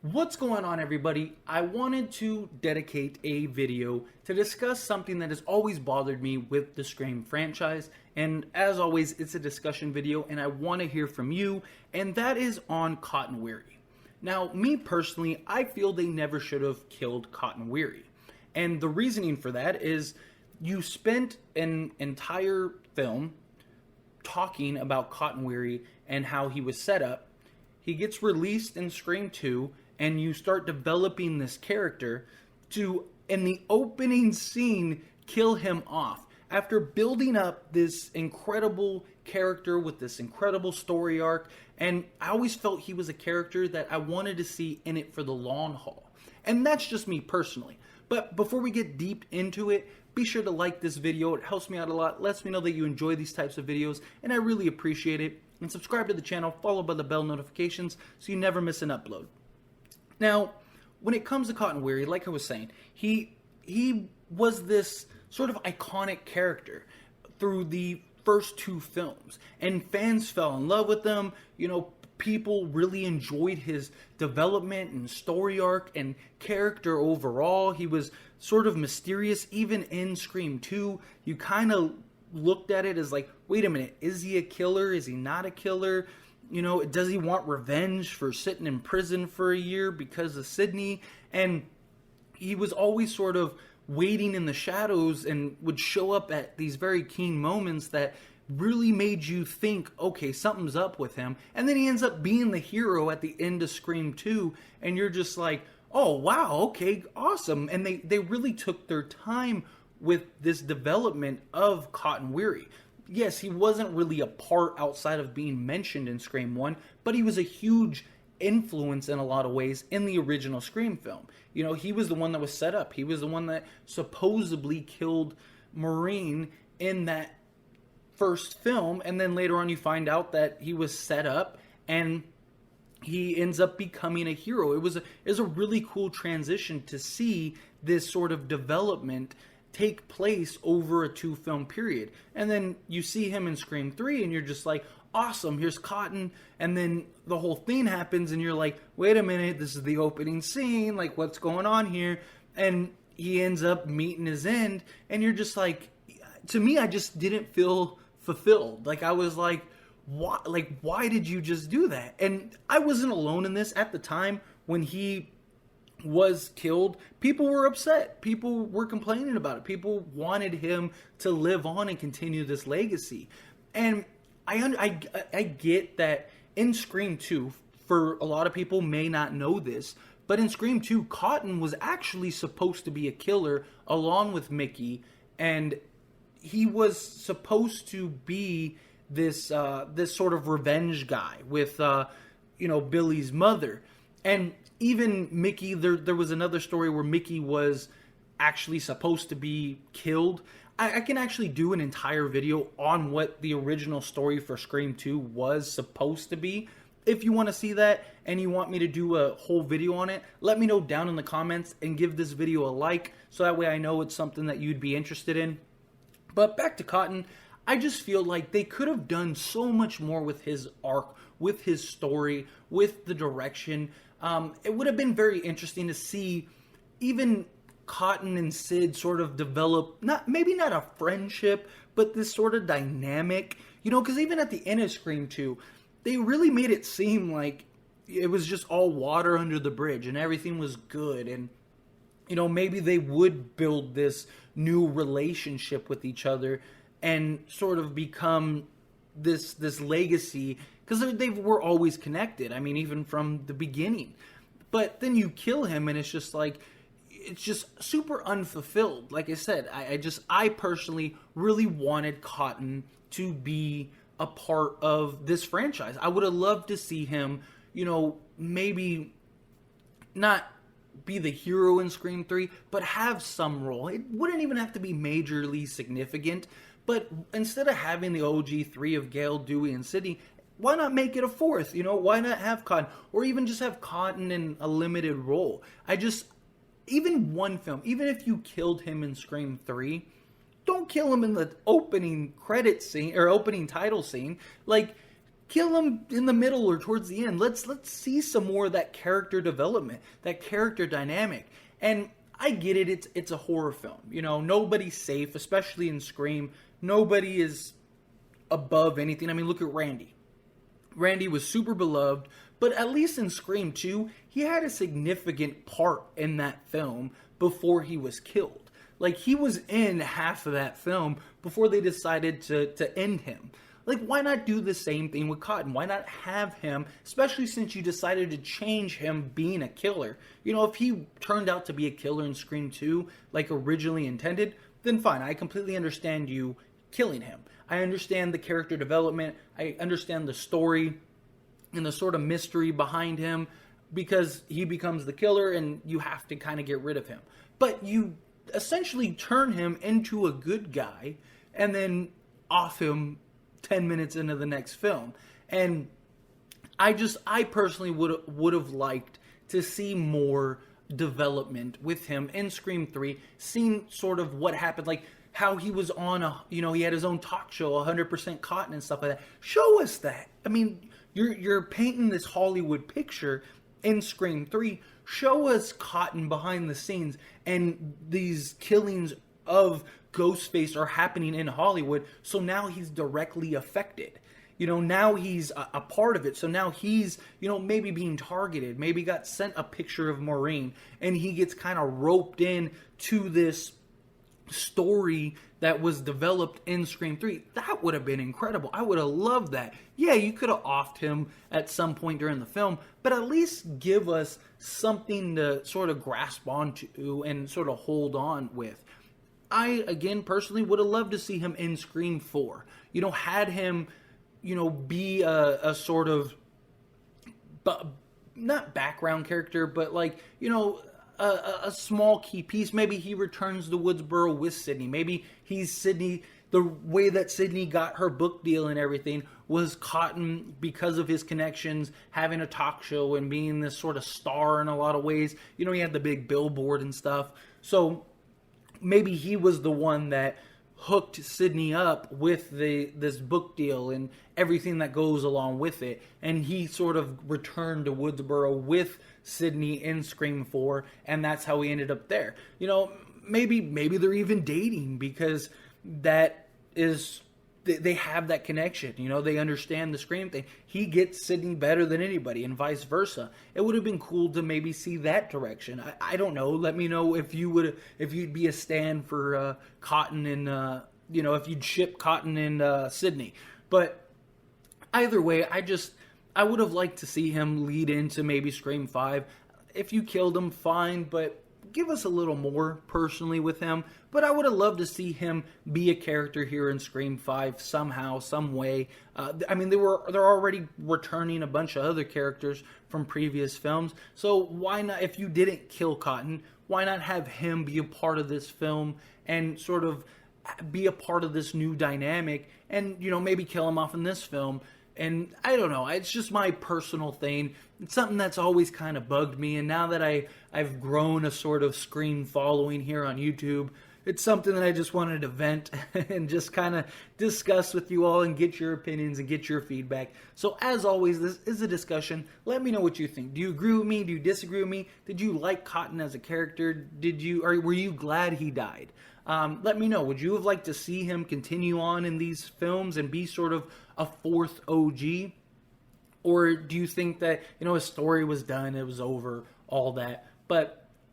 What's going on, everybody? I wanted to dedicate a video to discuss something that has always bothered me with the Scream franchise, and as always, it's a discussion video and I want to hear from you, and that is on Cotton Weary. Now, me personally, I feel they never should have killed Cotton Weary, and the reasoning for that is you spent an entire film talking about Cotton Weary and how he was set up. He gets released in Scream 2, and you start developing this character to, in the opening scene, kill him off. After building up this incredible character with this incredible story arc, and I always felt he was a character that I wanted to see in it for the long haul. And that's just me personally. But before we get deep into it, be sure to like this video. It helps me out a lot, lets me know that you enjoy these types of videos, and I really appreciate it. And subscribe to the channel, followed by the bell notifications so you never miss an upload. Now, when it comes to Cotton Weary, like I was saying, he was this sort of iconic character through the first two films, and fans fell in love with him. You know, people really enjoyed his development and story arc and character overall. He was sort of mysterious. Even in Scream 2, you kind of looked at it as like, wait a minute, is he a killer? Is he not a killer? You know, does he want revenge for sitting in prison for a year because of Sydney? And he was always sort of waiting in the shadows and would show up at these very keen moments that really made you think, okay, something's up with him. And then he ends up being the hero at the end of Scream 2, and you're just like, oh, wow, okay, awesome. And they really took their time with this development of Cotton Weary. Yes, he wasn't really a part outside of being mentioned in Scream 1, but he was a huge influence in a lot of ways in the original Scream film. You know, he was the one that was set up. He was the one that supposedly killed Maureen in that first film, and then later on you find out that he was set up and he ends up becoming a hero. It was a really cool transition to see this sort of development take place over a 2-film period. And then you see him in Scream 3 and you're just like, awesome, here's Cotton. And then the whole thing happens and you're like, wait a minute, this is the opening scene, like what's going on here? And he ends up meeting his end, and you're just like, to me, I just didn't feel fulfilled. Like, I was like, why did you just do that? And I wasn't alone in this. At the time when he was killed, people were upset. People were complaining about it. People wanted him to live on and continue this legacy. And I get that in Scream 2, for a lot of people may not know this, but in Scream 2, Cotton was actually supposed to be a killer along with Mickey, and he was supposed to be this this sort of revenge guy with Billy's mother. And even Mickey, there was another story where Mickey was actually supposed to be killed. I can actually do an entire video on what the original story for Scream 2 was supposed to be. If you want to see that and you want me to do a whole video on it, let me know down in the comments and give this video a like, so that way I know it's something that you'd be interested in. But back to Cotton, I just feel like they could have done so much more with his arc, with his story, with the direction. It would have been very interesting to see even Cotton and Sid sort of develop, maybe not a friendship, but this sort of dynamic. You know, because even at the end of Scream 2, they really made it seem like it was just all water under the bridge and everything was good. And, you know, maybe they would build this new relationship with each other and sort of become this legacy, because they were always connected. I mean, even from the beginning. But then you kill him and it's just like, it's just super unfulfilled. Like I said, I personally really wanted Cotton to be a part of this franchise. I would have loved to see him, you know, maybe not be the hero in Scream 3, but have some role. It wouldn't even have to be majorly significant, but instead of having the OG 3 of Gale, Dewey, and Sydney, why not make it a 4th? You know, why not have Cotton? Or even just have Cotton in a limited role. Even one film, even if you killed him in Scream 3, don't kill him in the opening credit scene, or opening title scene. Like, kill him in the middle or towards the end. Let's see some more of that character development, that character dynamic. And I get it, it's a horror film. You know, nobody's safe, especially in Scream. Nobody is above anything. I mean, look at Randy. Randy was super beloved, but at least in Scream 2, he had a significant part in that film before he was killed. Like, he was in half of that film before they decided to end him. Like, why not do the same thing with Cotton? Why not have him, especially since you decided to change him being a killer? You know, if he turned out to be a killer in Scream 2, like originally intended, then fine. I completely understand you killing him. I understand the character development. I understand the story and the sort of mystery behind him, because he becomes the killer and you have to kind of get rid of him. But you essentially turn him into a good guy and then off him 10 minutes into the next film. And I personally would have liked to see more development with him in Scream 3, seeing sort of what happened, like how he was on he had his own talk show, 100% Cotton and stuff like that. Show us that. I mean, you're painting this Hollywood picture in Scream 3. Show us Cotton behind the scenes, and these killings of Ghostface are happening in Hollywood, so now he's directly affected. You know, now he's a part of it, so now he's, maybe being targeted, maybe got sent a picture of Maureen, and he gets kind of roped in to this story that was developed in Scream 3. That would have been incredible. I would have loved that. Yeah, you could have offed him at some point during the film, but at least give us something to sort of grasp onto and sort of hold on with. I, again, personally would have loved to see him in Scream 4. Had him, be a sort of, not background character, but like, a small key piece. Maybe he returns to Woodsboro with Sydney. Maybe he's Sydney. The way that Sydney got her book deal and everything was Cotton because of his connections, having a talk show and being this sort of star in a lot of ways. He had the big billboard and stuff. So maybe he was the one that hooked Sydney up with this book deal and everything that goes along with it. And he sort of returned to Woodsboro with Sydney in Scream 4, and that's how he ended up there. Maybe they're even dating, because that is, they have that connection. They understand the Scream thing. He gets Sydney better than anybody, and vice versa. It would have been cool to maybe see that direction. I don't know. Let me know if you'd be a stan for Cotton and if you'd ship Cotton and Sydney. But either way, I would have liked to see him lead into maybe Scream 5. If you killed him, fine, but give us a little more personally with him. But I would have loved to see him be a character here in Scream 5 somehow, some way. They're already returning a bunch of other characters from previous films. So why not, if you didn't kill Cotton, why not have him be a part of this film and sort of be a part of this new dynamic, and maybe kill him off in this film? And I don't know, it's just my personal thing. It's something that's always kind of bugged me, and now that I've grown a sort of Scream following here on YouTube, it's something that I just wanted to vent and just kind of discuss with you all and get your opinions and get your feedback. So as always, this is a discussion. Let me know what you think. Do you agree with me? Do you disagree with me? Did you like Cotton as a character? Were you glad he died? Let me know. Would you have liked to see him continue on in these films and be sort of a fourth OG? Or do you think that, his story was done, it was over, all that?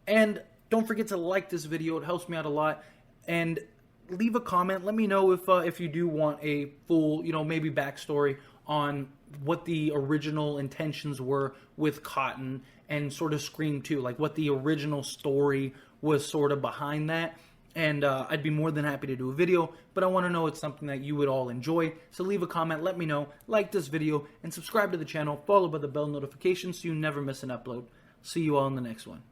And don't forget to like this video. It helps me out a lot. And leave a comment. Let me know if you do want a full, maybe backstory on what the original intentions were with Cotton and sort of Scream 2. Like what the original story was sort of behind that. And I'd be more than happy to do a video, but I want to know it's something that you would all enjoy. So leave a comment, let me know, like this video, and subscribe to the channel, followed by the bell notification so you never miss an upload. See you all in the next one.